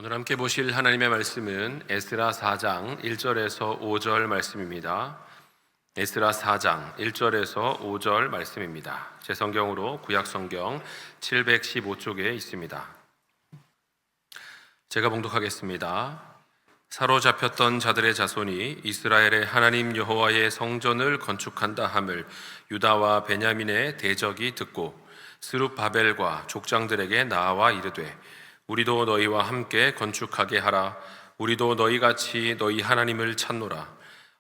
오늘 함께 보실 하나님의 말씀은 에스라 4장 1절에서 5절 말씀입니다. 에스라 4장 1절에서 5절 말씀입니다. 제 성경으로 구약성경 715쪽에 있습니다. 제가 봉독하겠습니다. 사로잡혔던 자들의 자손이 이스라엘의 하나님 여호와의 성전을 건축한다 함을 유다와 베냐민의 대적이 듣고 스룹바벨과 족장들에게 나와 이르되 우리도 너희와 함께 건축하게 하라. 우리도 너희같이 너희 하나님을 찾노라.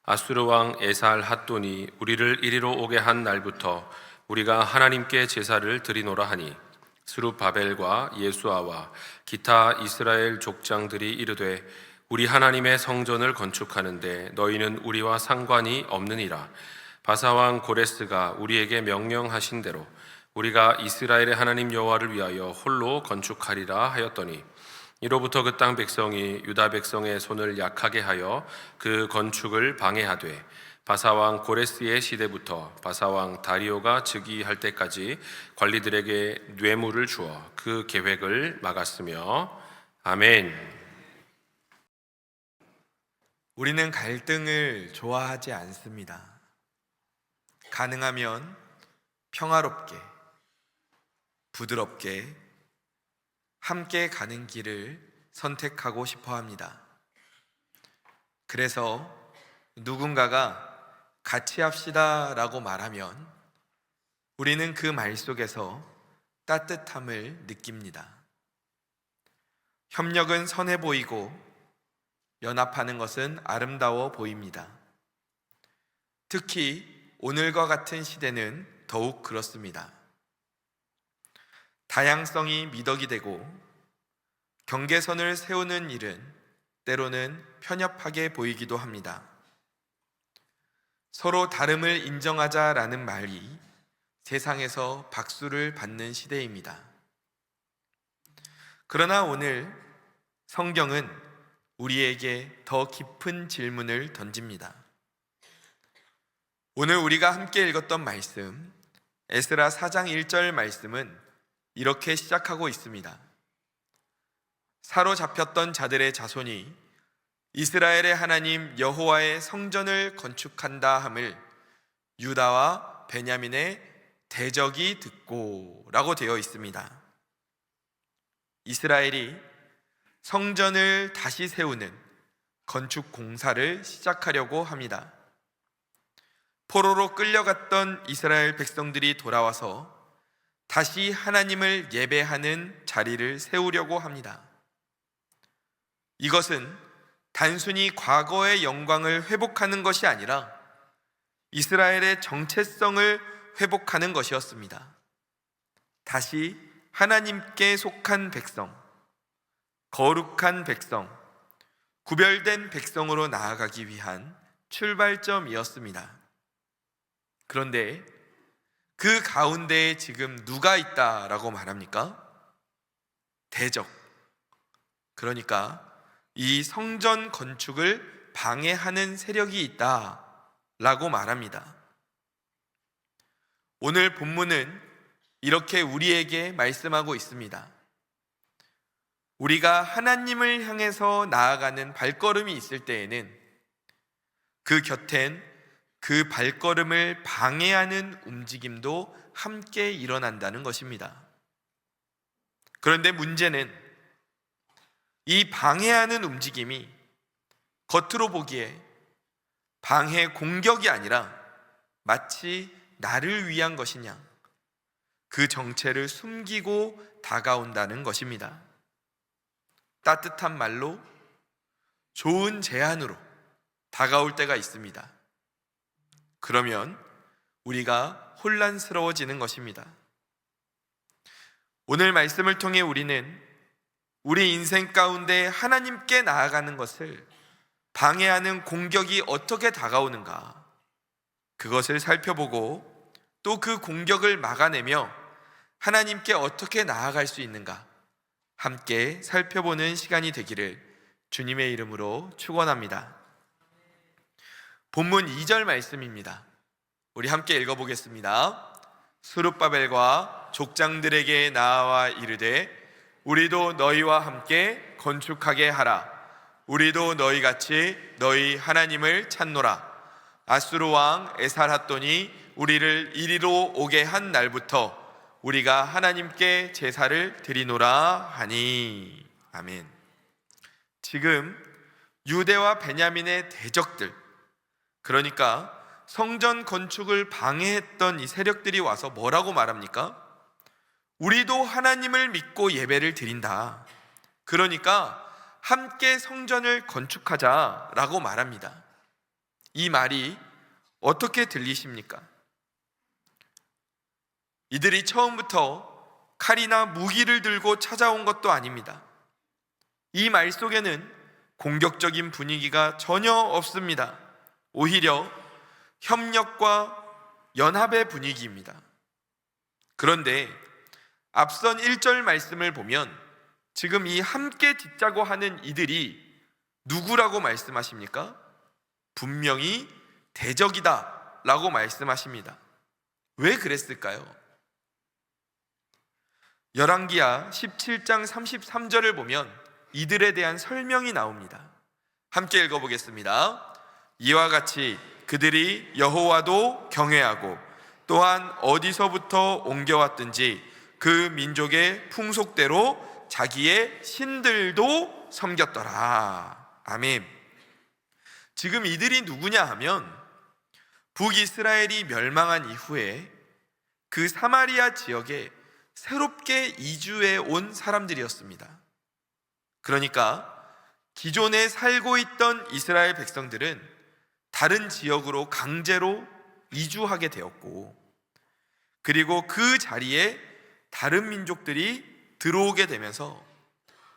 아수르 왕 에살 핫돈이 우리를 이리로 오게 한 날부터 우리가 하나님께 제사를 드리노라 하니 스룹바벨과 예수아와 기타 이스라엘 족장들이 이르되 우리 하나님의 성전을 건축하는데 너희는 우리와 상관이 없느니라. 바사왕 고레스가 우리에게 명령하신 대로 우리가 이스라엘의 하나님 여호와를 위하여 홀로 건축하리라 하였더니 이로부터 그 땅 백성이 유다 백성의 손을 약하게 하여 그 건축을 방해하되 바사왕 고레스의 시대부터 바사왕 다리오가 즉위할 때까지 관리들에게 뇌물을 주어 그 계획을 막았으며. 아멘. 우리는 갈등을 좋아하지 않습니다. 가능하면 평화롭게, 부드럽게 함께 가는 길을 선택하고 싶어 합니다. 그래서 누군가가 같이 합시다 라고 말하면 우리는 그 말 속에서 따뜻함을 느낍니다. 협력은 선해 보이고 연합하는 것은 아름다워 보입니다. 특히 오늘과 같은 시대는 더욱 그렇습니다. 다양성이 미덕이 되고 경계선을 세우는 일은 때로는 편협하게 보이기도 합니다. 서로 다름을 인정하자라는 말이 세상에서 박수를 받는 시대입니다. 그러나 오늘 성경은 우리에게 더 깊은 질문을 던집니다. 오늘 우리가 함께 읽었던 말씀, 에스라 4장 1절 말씀은 이렇게 시작하고 있습니다. 사로잡혔던 자들의 자손이 이스라엘의 하나님 여호와의 성전을 건축한다 함을 유다와 베냐민의 대적이 듣고 라고 되어 있습니다. 이스라엘이 성전을 다시 세우는 건축 공사를 시작하려고 합니다. 포로로 끌려갔던 이스라엘 백성들이 돌아와서 다시 하나님을 예배하는 자리를 세우려고 합니다. 이것은 단순히 과거의 영광을 회복하는 것이 아니라 이스라엘의 정체성을 회복하는 것이었습니다. 다시 하나님께 속한 백성, 거룩한 백성, 구별된 백성으로 나아가기 위한 출발점이었습니다. 그런데 그 가운데에 지금 누가 있다라고 말합니까? 대적. 그러니까 이 성전 건축을 방해하는 세력이 있다라고 말합니다. 오늘 본문은 이렇게 우리에게 말씀하고 있습니다. 우리가 하나님을 향해서 나아가는 발걸음이 있을 때에는 그 곁엔 그 발걸음을 방해하는 움직임도 함께 일어난다는 것입니다. 그런데 문제는 이 방해하는 움직임이 겉으로 보기에 방해 공격이 아니라 마치 나를 위한 것이냐, 그 정체를 숨기고 다가온다는 것입니다. 따뜻한 말로 좋은 제안으로 다가올 때가 있습니다. 그러면 우리가 혼란스러워지는 것입니다. 오늘 말씀을 통해 우리는 우리 인생 가운데 하나님께 나아가는 것을 방해하는 공격이 어떻게 다가오는가, 그것을 살펴보고 또 그 공격을 막아내며 하나님께 어떻게 나아갈 수 있는가 함께 살펴보는 시간이 되기를 주님의 이름으로 축원합니다. 본문 2절 말씀입니다. 우리 함께 읽어보겠습니다. 스룹바벨과 족장들에게 나와 이르되 우리도 너희와 함께 건축하게 하라. 우리도 너희같이 너희 하나님을 찾노라. 아수르 왕 에살핫돈이 우리를 이리로 오게 한 날부터 우리가 하나님께 제사를 드리노라 하니. 아멘. 지금 유대와 베냐민의 대적들, 그러니까 성전 건축을 방해했던 이 세력들이 와서 뭐라고 말합니까? 우리도 하나님을 믿고 예배를 드린다. 그러니까 함께 성전을 건축하자라고 말합니다. 이 말이 어떻게 들리십니까? 이들이 처음부터 칼이나 무기를 들고 찾아온 것도 아닙니다. 이 말 속에는 공격적인 분위기가 전혀 없습니다. 오히려 협력과 연합의 분위기입니다. 그런데 앞선 1절 말씀을 보면 지금 이 함께 짓자고 하는 이들이 누구라고 말씀하십니까? 분명히 대적이다 라고 말씀하십니다. 왜 그랬을까요? 열왕기하 17장 33절을 보면 이들에 대한 설명이 나옵니다. 함께 읽어보겠습니다. 이와 같이 그들이 여호와도 경외하고 또한 어디서부터 옮겨왔든지 그 민족의 풍속대로 자기의 신들도 섬겼더라. 아멘. 지금 이들이 누구냐 하면 북이스라엘이 멸망한 이후에 그 사마리아 지역에 새롭게 이주해 온 사람들이었습니다. 그러니까 기존에 살고 있던 이스라엘 백성들은 다른 지역으로 강제로 이주하게 되었고, 그리고 그 자리에 다른 민족들이 들어오게 되면서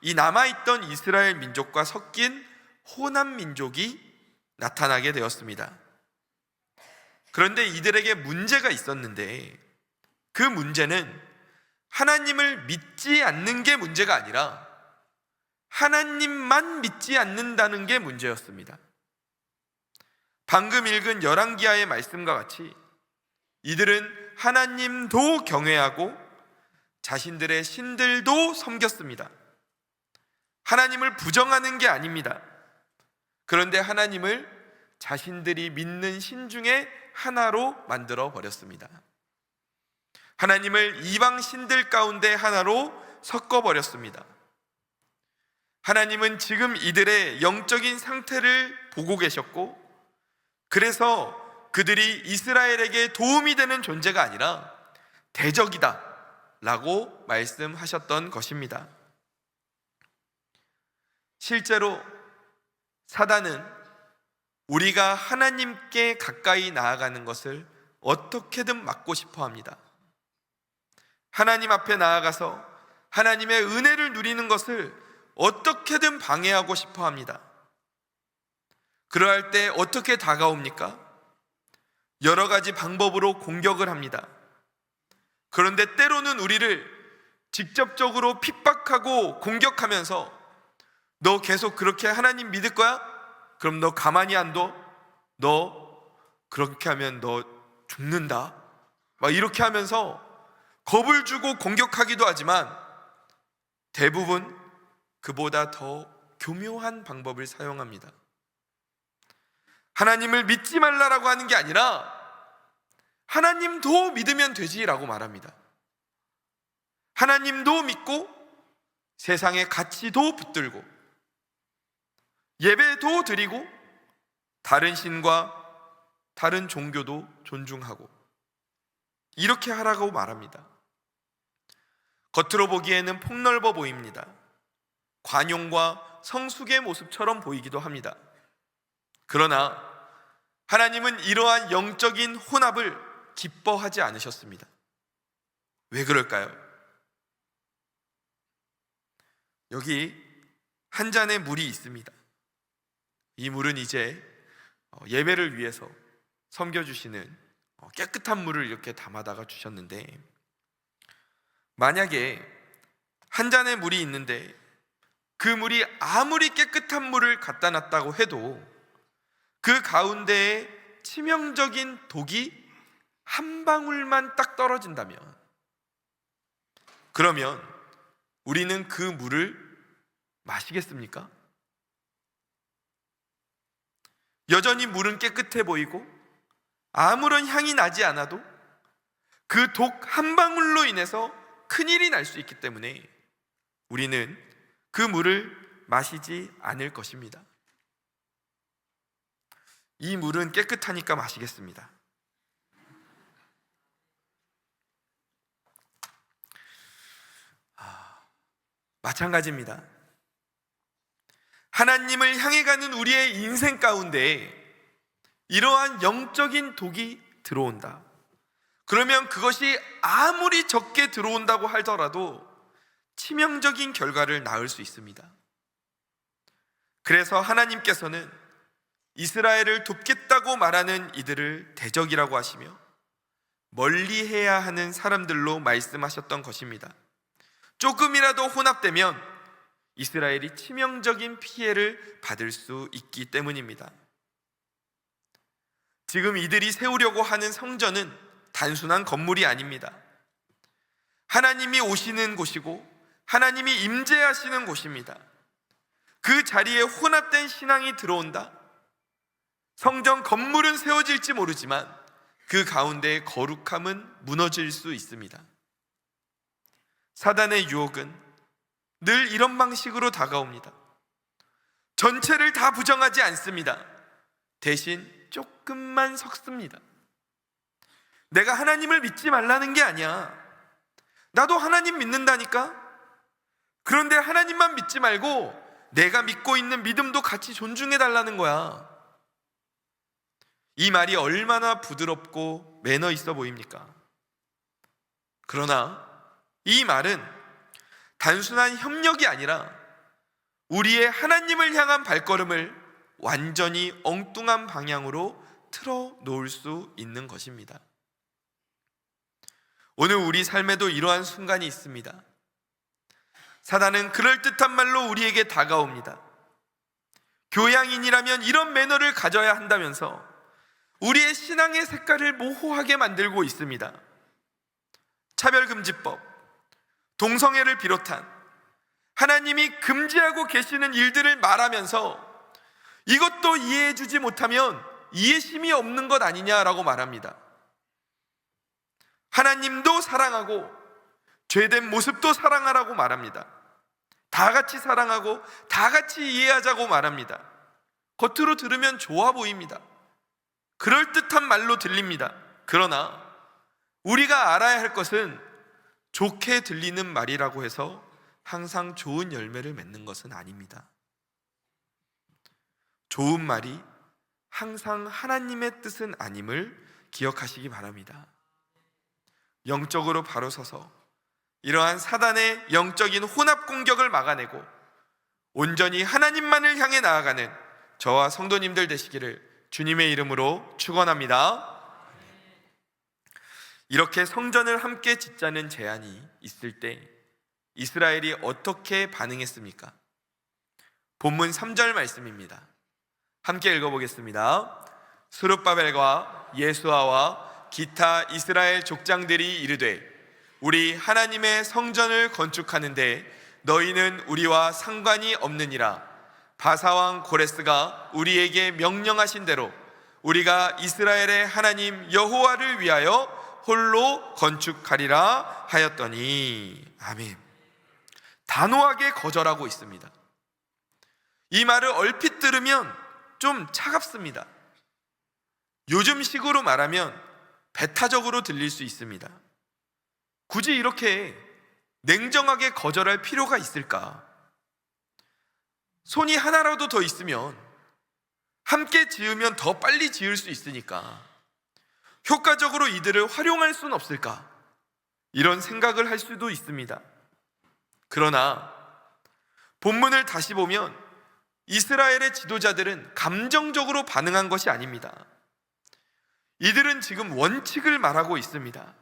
이 남아있던 이스라엘 민족과 섞인 호남 민족이 나타나게 되었습니다. 그런데 이들에게 문제가 있었는데 그 문제는 하나님을 믿지 않는 게 문제가 아니라 하나님만 믿지 않는다는 게 문제였습니다. 방금 읽은 열왕기하의 말씀과 같이 이들은 하나님도 경외하고 자신들의 신들도 섬겼습니다. 하나님을 부정하는 게 아닙니다. 그런데 하나님을 자신들이 믿는 신 중에 하나로 만들어 버렸습니다. 하나님을 이방 신들 가운데 하나로 섞어 버렸습니다. 하나님은 지금 이들의 영적인 상태를 보고 계셨고, 그래서 그들이 이스라엘에게 도움이 되는 존재가 아니라 대적이다 라고 말씀하셨던 것입니다. 실제로 사단은 우리가 하나님께 가까이 나아가는 것을 어떻게든 막고 싶어 합니다. 하나님 앞에 나아가서 하나님의 은혜를 누리는 것을 어떻게든 방해하고 싶어 합니다. 그러할 때 어떻게 다가옵니까? 여러 가지 방법으로 공격을 합니다. 그런데 때로는 우리를 직접적으로 핍박하고 공격하면서 너 계속 그렇게 하나님 믿을 거야? 그럼 너 가만히 안 둬? 너 그렇게 하면 너 죽는다? 막 이렇게 하면서 겁을 주고 공격하기도 하지만 대부분 그보다 더 교묘한 방법을 사용합니다. 하나님을 믿지 말라라고 하는 게 아니라 하나님도 믿으면 되지라고 말합니다. 하나님도 믿고 세상의 가치도 붙들고 예배도 드리고 다른 신과 다른 종교도 존중하고 이렇게 하라고 말합니다. 겉으로 보기에는 폭넓어 보입니다. 관용과 성숙의 모습처럼 보이기도 합니다. 그러나 하나님은 이러한 영적인 혼합을 기뻐하지 않으셨습니다. 왜 그럴까요? 여기 한 잔의 물이 있습니다. 이 물은 이제 예배를 위해서 섬겨주시는 깨끗한 물을 이렇게 담아다가 주셨는데, 만약에 한 잔의 물이 있는데 그 물이 아무리 깨끗한 물을 갖다 놨다고 해도 그 가운데에 치명적인 독이 한 방울만 딱 떨어진다면, 그러면 우리는 그 물을 마시겠습니까? 여전히 물은 깨끗해 보이고 아무런 향이 나지 않아도 그 독 한 방울로 인해서 큰일이 날 수 있기 때문에 우리는 그 물을 마시지 않을 것입니다. 이 물은 깨끗하니까 마시겠습니다. 마찬가지입니다. 하나님을 향해 가는 우리의 인생 가운데 이러한 영적인 독이 들어온다. 그러면 그것이 아무리 적게 들어온다고 하더라도 치명적인 결과를 낳을 수 있습니다. 그래서 하나님께서는 이스라엘을 돕겠다고 말하는 이들을 대적이라고 하시며 멀리해야 하는 사람들로 말씀하셨던 것입니다. 조금이라도 혼합되면 이스라엘이 치명적인 피해를 받을 수 있기 때문입니다. 지금 이들이 세우려고 하는 성전은 단순한 건물이 아닙니다. 하나님이 오시는 곳이고 하나님이 임재하시는 곳입니다. 그 자리에 혼합된 신앙이 들어온다. 성전 건물은 세워질지 모르지만 그 가운데의 거룩함은 무너질 수 있습니다. 사단의 유혹은 늘 이런 방식으로 다가옵니다. 전체를 다 부정하지 않습니다. 대신 조금만 섞습니다. 내가 하나님을 믿지 말라는 게 아니야. 나도 하나님 믿는다니까. 그런데 하나님만 믿지 말고 내가 믿고 있는 믿음도 같이 존중해 달라는 거야. 이 말이 얼마나 부드럽고 매너 있어 보입니까? 그러나 이 말은 단순한 협력이 아니라 우리의 하나님을 향한 발걸음을 완전히 엉뚱한 방향으로 틀어 놓을 수 있는 것입니다. 오늘 우리 삶에도 이러한 순간이 있습니다. 사단은 그럴듯한 말로 우리에게 다가옵니다. 교양인이라면 이런 매너를 가져야 한다면서 우리의 신앙의 색깔을 모호하게 만들고 있습니다. 차별금지법, 동성애를 비롯한 하나님이 금지하고 계시는 일들을 말하면서 이것도 이해해주지 못하면 이해심이 없는 것 아니냐라고 말합니다. 하나님도 사랑하고 죄된 모습도 사랑하라고 말합니다. 다 같이 사랑하고 다 같이 이해하자고 말합니다. 겉으로 들으면 좋아 보입니다. 그럴듯한 말로 들립니다. 그러나 우리가 알아야 할 것은 좋게 들리는 말이라고 해서 항상 좋은 열매를 맺는 것은 아닙니다. 좋은 말이 항상 하나님의 뜻은 아님을 기억하시기 바랍니다. 영적으로 바로 서서 이러한 사단의 영적인 혼합 공격을 막아내고 온전히 하나님만을 향해 나아가는 저와 성도님들 되시기를 주님의 이름으로 축원합니다. 이렇게 성전을 함께 짓자는 제안이 있을 때 이스라엘이 어떻게 반응했습니까? 본문 3절 말씀입니다. 함께 읽어보겠습니다. 스룹바벨과 예수아와 기타 이스라엘 족장들이 이르되 우리 하나님의 성전을 건축하는데 너희는 우리와 상관이 없느니라. 바사왕 고레스가 우리에게 명령하신 대로 우리가 이스라엘의 하나님 여호와를 위하여 홀로 건축하리라 하였더니. 아멘. 단호하게 거절하고 있습니다. 이 말을 얼핏 들으면 좀 차갑습니다. 요즘식으로 말하면 배타적으로 들릴 수 있습니다. 굳이 이렇게 냉정하게 거절할 필요가 있을까? 손이 하나라도 더 있으면 함께 지으면 더 빨리 지을 수 있으니까 효과적으로 이들을 활용할 수는 없을까? 이런 생각을 할 수도 있습니다. 그러나 본문을 다시 보면 이스라엘의 지도자들은 감정적으로 반응한 것이 아닙니다. 이들은 지금 원칙을 말하고 있습니다.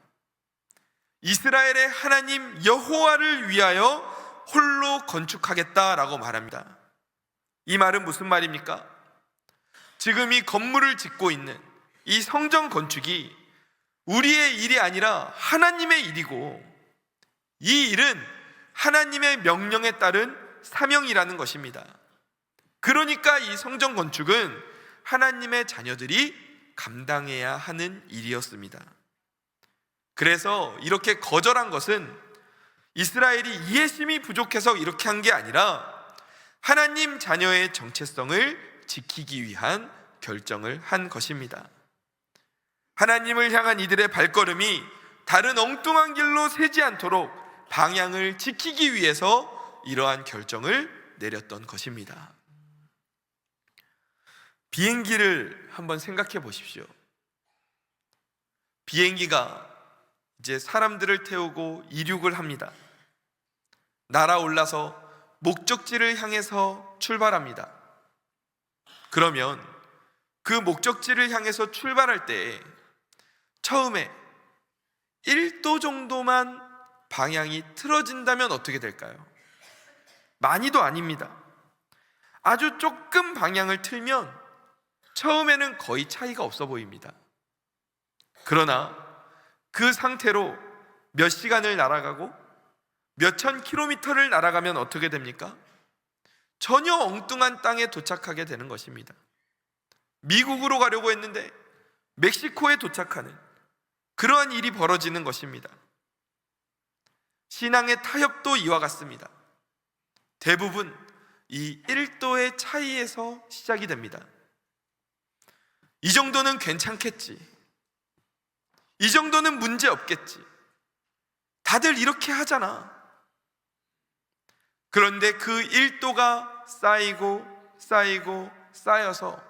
이스라엘의 하나님 여호와를 위하여 홀로 건축하겠다라고 말합니다. 이 말은 무슨 말입니까? 지금 이 건물을 짓고 있는 이 성전 건축이 우리의 일이 아니라 하나님의 일이고 이 일은 하나님의 명령에 따른 사명이라는 것입니다. 그러니까 이 성전 건축은 하나님의 자녀들이 감당해야 하는 일이었습니다. 그래서 이렇게 거절한 것은 이스라엘이 이해심이 부족해서 이렇게 한 게 아니라 하나님 자녀의 정체성을 지키기 위한 결정을 한 것입니다. 하나님을 향한 이들의 발걸음이 다른 엉뚱한 길로 새지 않도록 방향을 지키기 위해서 이러한 결정을 내렸던 것입니다. 비행기를 한번 생각해 보십시오. 비행기가 이제 사람들을 태우고 이륙을 합니다. 날아올라서 목적지를 향해서 출발합니다. 그러면 그 목적지를 향해서 출발할 때 처음에 1도 정도만 방향이 틀어진다면 어떻게 될까요? 많이도 아닙니다. 아주 조금 방향을 틀면 처음에는 거의 차이가 없어 보입니다. 그러나 그 상태로 몇 시간을 날아가고 몇천 킬로미터를 날아가면 어떻게 됩니까? 전혀 엉뚱한 땅에 도착하게 되는 것입니다. 미국으로 가려고 했는데 멕시코에 도착하는 그러한 일이 벌어지는 것입니다. 신앙의 타협도 이와 같습니다. 대부분 이 1도의 차이에서 시작이 됩니다. 이 정도는 괜찮겠지. 이 정도는 문제 없겠지. 다들 이렇게 하잖아. 그런데 그 1도가 쌓이고 쌓여서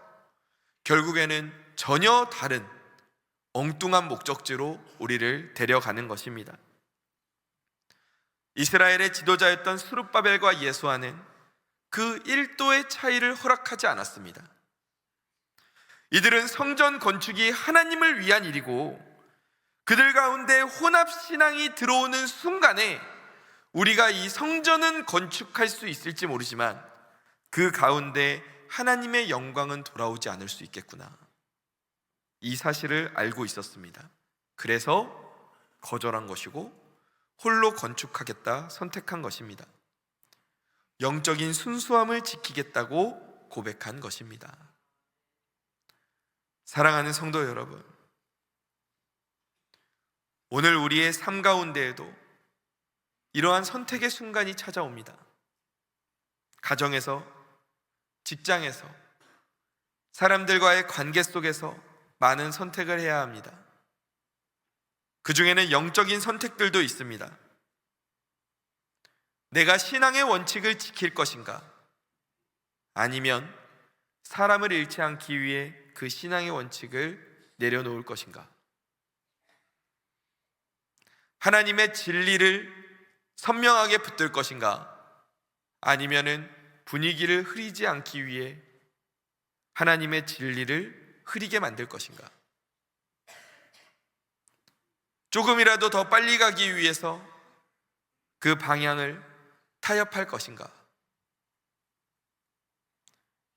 결국에는 전혀 다른 엉뚱한 목적지로 우리를 데려가는 것입니다. 이스라엘의 지도자였던 스룹바벨과 예수아는 그 1도의 차이를 허락하지 않았습니다. 이들은 성전 건축이 하나님을 위한 일이고 그들 가운데 혼합신앙이 들어오는 순간에 우리가 이 성전은 건축할 수 있을지 모르지만 그 가운데 하나님의 영광은 돌아오지 않을 수 있겠구나, 이 사실을 알고 있었습니다. 그래서 거절한 것이고 홀로 건축하겠다 선택한 것입니다. 영적인 순수함을 지키겠다고 고백한 것입니다. 사랑하는 성도 여러분, 오늘 우리의 삶 가운데에도 이러한 선택의 순간이 찾아옵니다. 가정에서, 직장에서, 사람들과의 관계 속에서 많은 선택을 해야 합니다. 그 중에는 영적인 선택들도 있습니다. 내가 신앙의 원칙을 지킬 것인가? 아니면 사람을 잃지 않기 위해 그 신앙의 원칙을 내려놓을 것인가? 하나님의 진리를 선명하게 붙들 것인가? 아니면은 분위기를 흐리지 않기 위해 하나님의 진리를 흐리게 만들 것인가? 조금이라도 더 빨리 가기 위해서 그 방향을 타협할 것인가?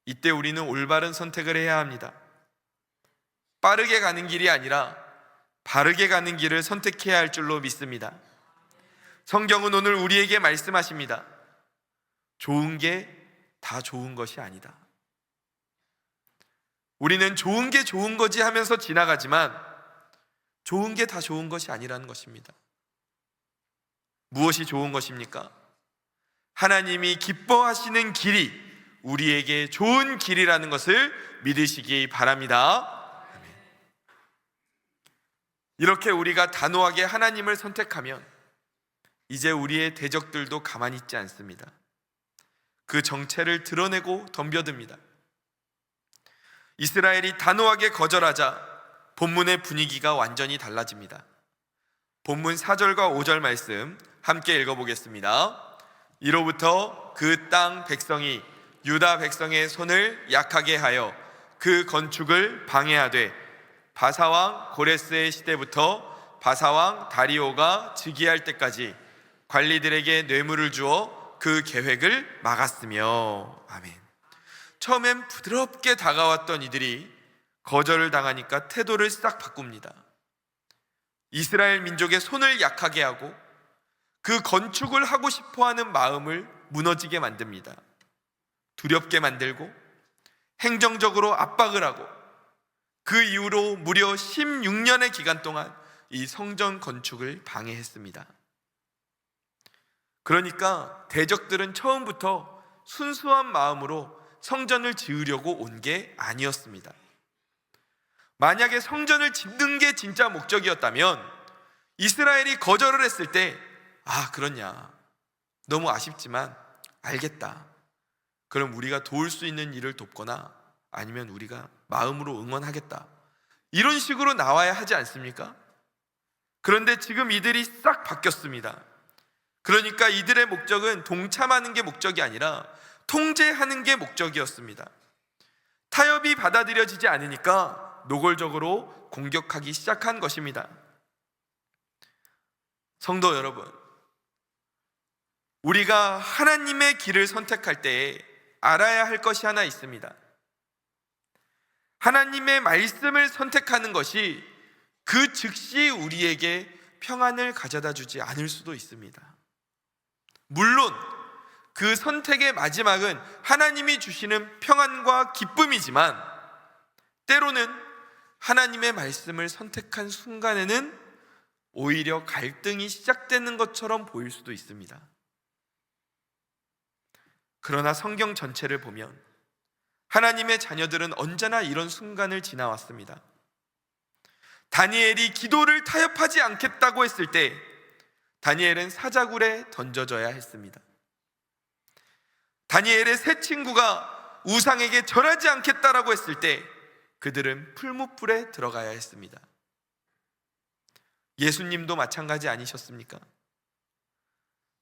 이때 우리는 올바른 선택을 해야 합니다. 빠르게 가는 길이 아니라 바르게 가는 길을 선택해야 할 줄로 믿습니다. 성경은 오늘 우리에게 말씀하십니다. 좋은 게 다 좋은 것이 아니다. 우리는 좋은 게 좋은 거지 하면서 지나가지만 좋은 게 다 좋은 것이 아니라는 것입니다. 무엇이 좋은 것입니까? 하나님이 기뻐하시는 길이 우리에게 좋은 길이라는 것을 믿으시기 바랍니다. 이렇게 우리가 단호하게 하나님을 선택하면 이제 우리의 대적들도 가만히 있지 않습니다. 그 정체를 드러내고 덤벼듭니다. 이스라엘이 단호하게 거절하자 본문의 분위기가 완전히 달라집니다. 본문 4절과 5절 말씀 함께 읽어보겠습니다. 이로부터 그 땅 백성이 유다 백성의 손을 약하게 하여 그 건축을 방해하되 바사왕 고레스의 시대부터 바사왕 다리오가 즉위할 때까지 관리들에게 뇌물을 주어 그 계획을 막았으며. 아멘. 처음엔 부드럽게 다가왔던 이들이 거절을 당하니까 태도를 싹 바꿉니다. 이스라엘 민족의 손을 약하게 하고 그 건축을 하고 싶어하는 마음을 무너지게 만듭니다. 두렵게 만들고 행정적으로 압박을 하고 그 이후로 무려 16년의 기간 동안 이 성전 건축을 방해했습니다. 그러니까 대적들은 처음부터 순수한 마음으로 성전을 지으려고 온 게 아니었습니다. 만약에 성전을 짓는 게 진짜 목적이었다면 이스라엘이 거절을 했을 때 그렇냐, 너무 아쉽지만 알겠다, 그럼 우리가 도울 수 있는 일을 돕거나 아니면 우리가 마음으로 응원하겠다, 이런 식으로 나와야 하지 않습니까? 그런데 지금 이들이 싹 바뀌었습니다. 그러니까 이들의 목적은 동참하는 게 목적이 아니라 통제하는 게 목적이었습니다. 타협이 받아들여지지 않으니까 노골적으로 공격하기 시작한 것입니다. 성도 여러분, 우리가 하나님의 길을 선택할 때에 알아야 할 것이 하나 있습니다. 하나님의 말씀을 선택하는 것이 그 즉시 우리에게 평안을 가져다 주지 않을 수도 있습니다. 물론 그 선택의 마지막은 하나님이 주시는 평안과 기쁨이지만 때로는 하나님의 말씀을 선택한 순간에는 오히려 갈등이 시작되는 것처럼 보일 수도 있습니다. 그러나 성경 전체를 보면 하나님의 자녀들은 언제나 이런 순간을 지나왔습니다. 다니엘이 기도를 타협하지 않겠다고 했을 때 다니엘은 사자굴에 던져져야 했습니다. 다니엘의 세 친구가 우상에게 절하지 않겠다라고 했을 때 그들은 풀무불에 들어가야 했습니다. 예수님도 마찬가지 아니셨습니까?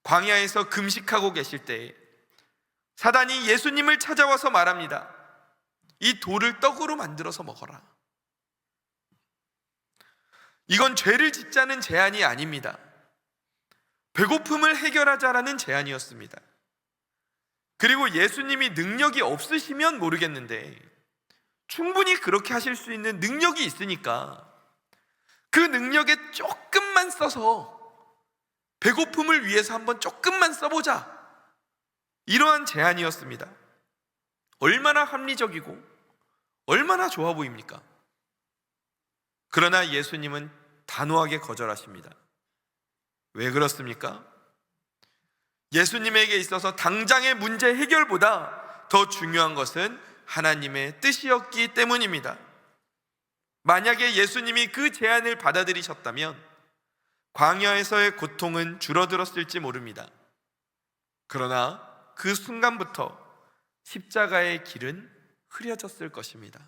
광야에서 금식하고 계실 때 사단이 예수님을 찾아와서 말합니다. 이 돌을 떡으로 만들어서 먹어라. 이건 죄를 짓자는 제안이 아닙니다. 배고픔을 해결하자라는 제안이었습니다. 그리고 예수님이 능력이 없으시면 모르겠는데 충분히 그렇게 하실 수 있는 능력이 있으니까 그 능력에 조금만 써서 배고픔을 위해서 한번 조금만 써보자, 이러한 제안이었습니다. 얼마나 합리적이고 얼마나 좋아 보입니까? 그러나 예수님은 단호하게 거절하십니다. 왜 그렇습니까? 예수님에게 있어서 당장의 문제 해결보다 더 중요한 것은 하나님의 뜻이었기 때문입니다. 만약에 예수님이 그 제안을 받아들이셨다면 광야에서의 고통은 줄어들었을지 모릅니다. 그러나 그 순간부터 십자가의 길은 흐려졌을 것입니다.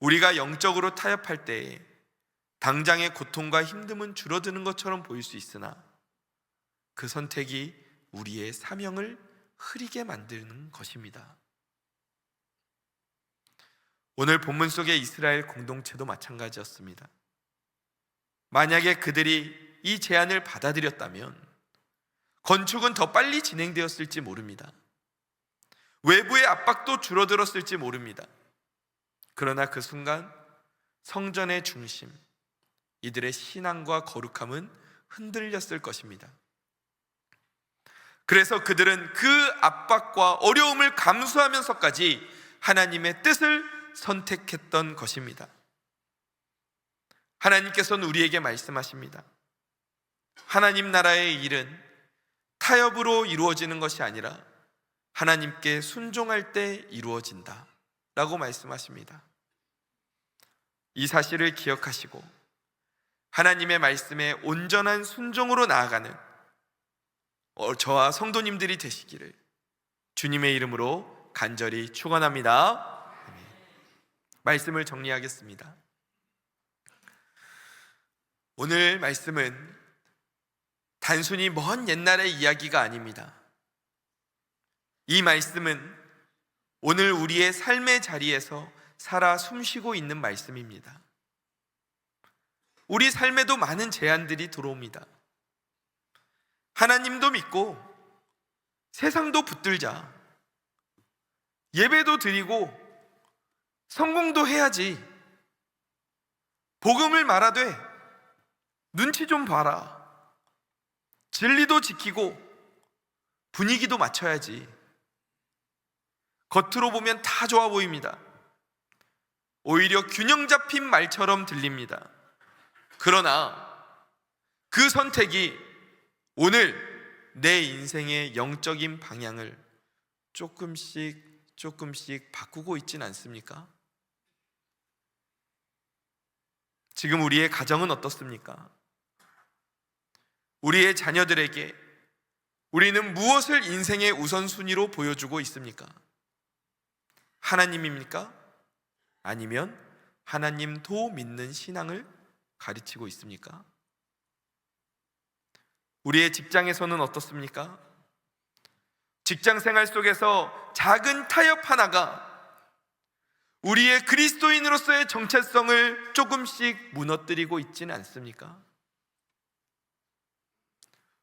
우리가 영적으로 타협할 때에 당장의 고통과 힘듦은 줄어드는 것처럼 보일 수 있으나 그 선택이 우리의 사명을 흐리게 만드는 것입니다. 오늘 본문 속의 이스라엘 공동체도 마찬가지였습니다. 만약에 그들이 이 제안을 받아들였다면 건축은 더 빨리 진행되었을지 모릅니다. 외부의 압박도 줄어들었을지 모릅니다. 그러나 그 순간 성전의 중심, 이들의 신앙과 거룩함은 흔들렸을 것입니다. 그래서 그들은 그 압박과 어려움을 감수하면서까지 하나님의 뜻을 선택했던 것입니다. 하나님께서는 우리에게 말씀하십니다. 하나님 나라의 일은 타협으로 이루어지는 것이 아니라 하나님께 순종할 때 이루어진다 라고 말씀하십니다. 이 사실을 기억하시고 하나님의 말씀에 온전한 순종으로 나아가는 저와 성도님들이 되시기를 주님의 이름으로 간절히 축원합니다. 말씀을 정리하겠습니다. 오늘 말씀은 단순히 먼 옛날의 이야기가 아닙니다. 이 말씀은 오늘 우리의 삶의 자리에서 살아 숨쉬고 있는 말씀입니다. 우리 삶에도 많은 제안들이 들어옵니다. 하나님도 믿고 세상도 붙들자, 예배도 드리고 성공도 해야지, 복음을 말하되 눈치 좀 봐라, 진리도 지키고 분위기도 맞춰야지. 겉으로 보면 다 좋아 보입니다. 오히려 균형 잡힌 말처럼 들립니다. 그러나 그 선택이 오늘 내 인생의 영적인 방향을 조금씩 바꾸고 있진 않습니까? 지금 우리의 가정은 어떻습니까? 우리의 자녀들에게 우리는 무엇을 인생의 우선순위로 보여주고 있습니까? 하나님입니까? 아니면 하나님도 믿는 신앙을 가르치고 있습니까? 우리의 직장에서는 어떻습니까? 직장 생활 속에서 작은 타협 하나가 우리의 그리스도인으로서의 정체성을 조금씩 무너뜨리고 있지는 않습니까?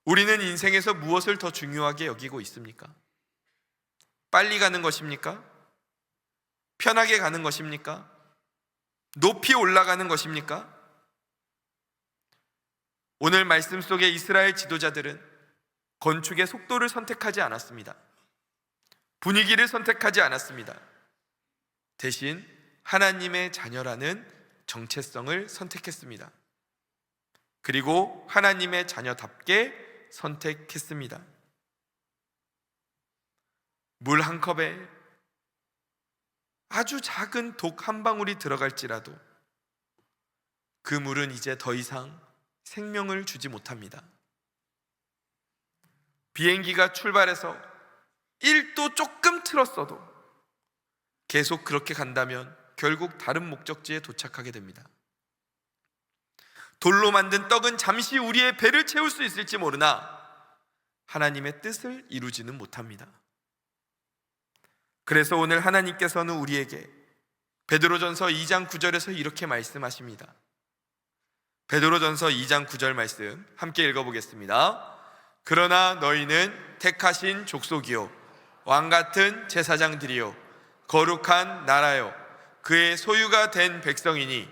우리는 인생에서 무엇을 더 중요하게 여기고 있습니까? 빨리 가는 것입니까? 편하게 가는 것입니까? 높이 올라가는 것입니까? 오늘 말씀 속의 이스라엘 지도자들은 건축의 속도를 선택하지 않았습니다. 분위기를 선택하지 않았습니다. 대신 하나님의 자녀라는 정체성을 선택했습니다. 그리고 하나님의 자녀답게 선택했습니다. 물 한 컵에 아주 작은 독 한 방울이 들어갈지라도 그 물은 이제 더 이상 생명을 주지 못합니다. 비행기가 출발해서 1도 조금 틀었어도 계속 그렇게 간다면 결국 다른 목적지에 도착하게 됩니다. 돌로 만든 떡은 잠시 우리의 배를 채울 수 있을지 모르나 하나님의 뜻을 이루지는 못합니다. 그래서 오늘 하나님께서는 우리에게 베드로전서 2장 9절에서 이렇게 말씀하십니다. 베드로전서 2장 9절 말씀 함께 읽어보겠습니다. 그러나 너희는 택하신 족속이요 왕같은 제사장들이요 거룩한 나라요 그의 소유가 된 백성이니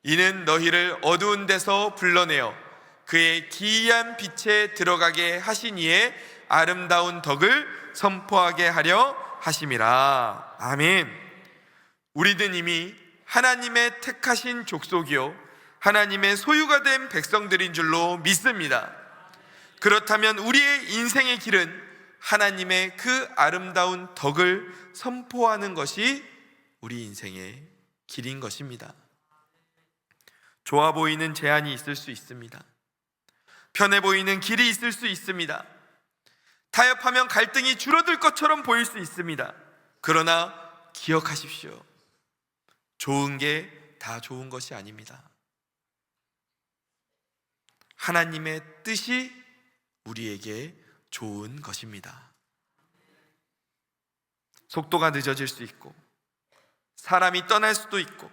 이는 너희를 어두운 데서 불러내어 그의 기이한 빛에 들어가게 하신 이의 아름다운 덕을 선포하게 하려 하심이라. 아멘. 우리는 이미 하나님의 택하신 족속이요 하나님의 소유가 된 백성들인 줄로 믿습니다. 그렇다면 우리의 인생의 길은 하나님의 그 아름다운 덕을 선포하는 것이 우리 인생의 길인 것입니다. 좋아 보이는 제안이 있을 수 있습니다. 편해 보이는 길이 있을 수 있습니다. 타협하면 갈등이 줄어들 것처럼 보일 수 있습니다. 그러나 기억하십시오. 좋은 게 다 좋은 것이 아닙니다. 하나님의 뜻이 우리에게 좋은 것입니다. 속도가 늦어질 수 있고 사람이 떠날 수도 있고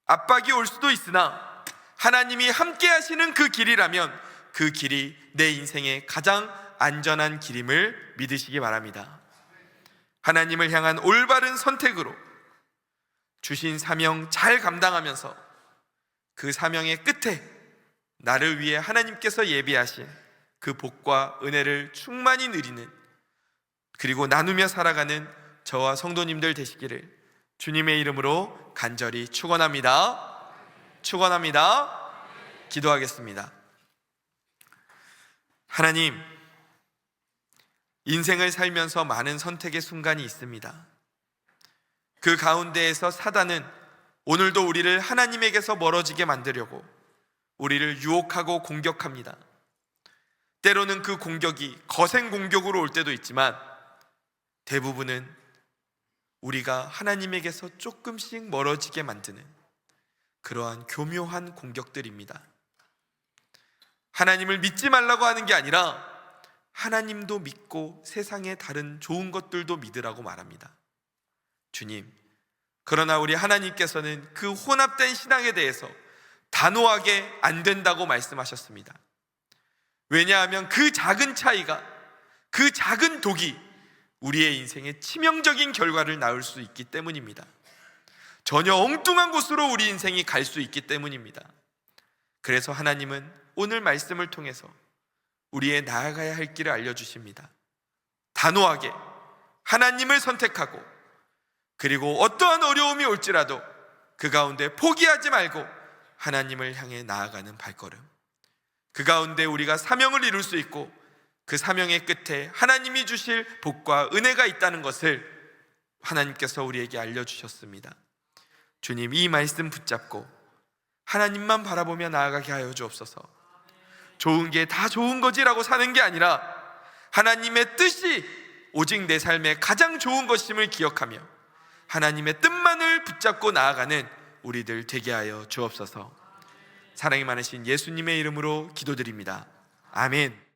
압박이 올 수도 있으나 하나님이 함께 하시는 그 길이라면 그 길이 내 인생의 가장 안전한 길임을 믿으시기 바랍니다. 하나님을 향한 올바른 선택으로 주신 사명 잘 감당하면서 그 사명의 끝에 나를 위해 하나님께서 예비하신 그 복과 은혜를 충만히 누리는 그리고 나누며 살아가는 저와 성도님들 되시기를 주님의 이름으로 간절히 축원합니다. 기도하겠습니다. 하나님, 인생을 살면서 많은 선택의 순간이 있습니다. 그 가운데에서 사단은 오늘도 우리를 하나님에게서 멀어지게 만들려고 우리를 유혹하고 공격합니다. 때로는 그 공격이 거센 공격으로 올 때도 있지만 대부분은 우리가 하나님에게서 조금씩 멀어지게 만드는 그러한 교묘한 공격들입니다. 하나님을 믿지 말라고 하는 게 아니라 하나님도 믿고 세상의 다른 좋은 것들도 믿으라고 말합니다. 주님, 그러나 우리 하나님께서는 그 혼합된 신앙에 대해서 단호하게 안 된다고 말씀하셨습니다. 왜냐하면 그 작은 차이가, 그 작은 독이 우리의 인생에 치명적인 결과를 낳을 수 있기 때문입니다. 전혀 엉뚱한 곳으로 우리 인생이 갈 수 있기 때문입니다. 그래서 하나님은 오늘 말씀을 통해서 우리의 나아가야 할 길을 알려주십니다. 단호하게 하나님을 선택하고, 그리고 어떠한 어려움이 올지라도 그 가운데 포기하지 말고 하나님을 향해 나아가는 발걸음, 그 가운데 우리가 사명을 이룰 수 있고 그 사명의 끝에 하나님이 주실 복과 은혜가 있다는 것을 하나님께서 우리에게 알려주셨습니다. 주님, 이 말씀 붙잡고 하나님만 바라보며 나아가게 하여 주옵소서. 좋은 게 다 좋은 거지라고 사는 게 아니라 하나님의 뜻이 오직 내 삶의 가장 좋은 것임을 기억하며 하나님의 뜻만을 붙잡고 나아가는 우리들 되게 하여 주옵소서. 사랑이 많으신 예수님의 이름으로 기도드립니다. 아멘.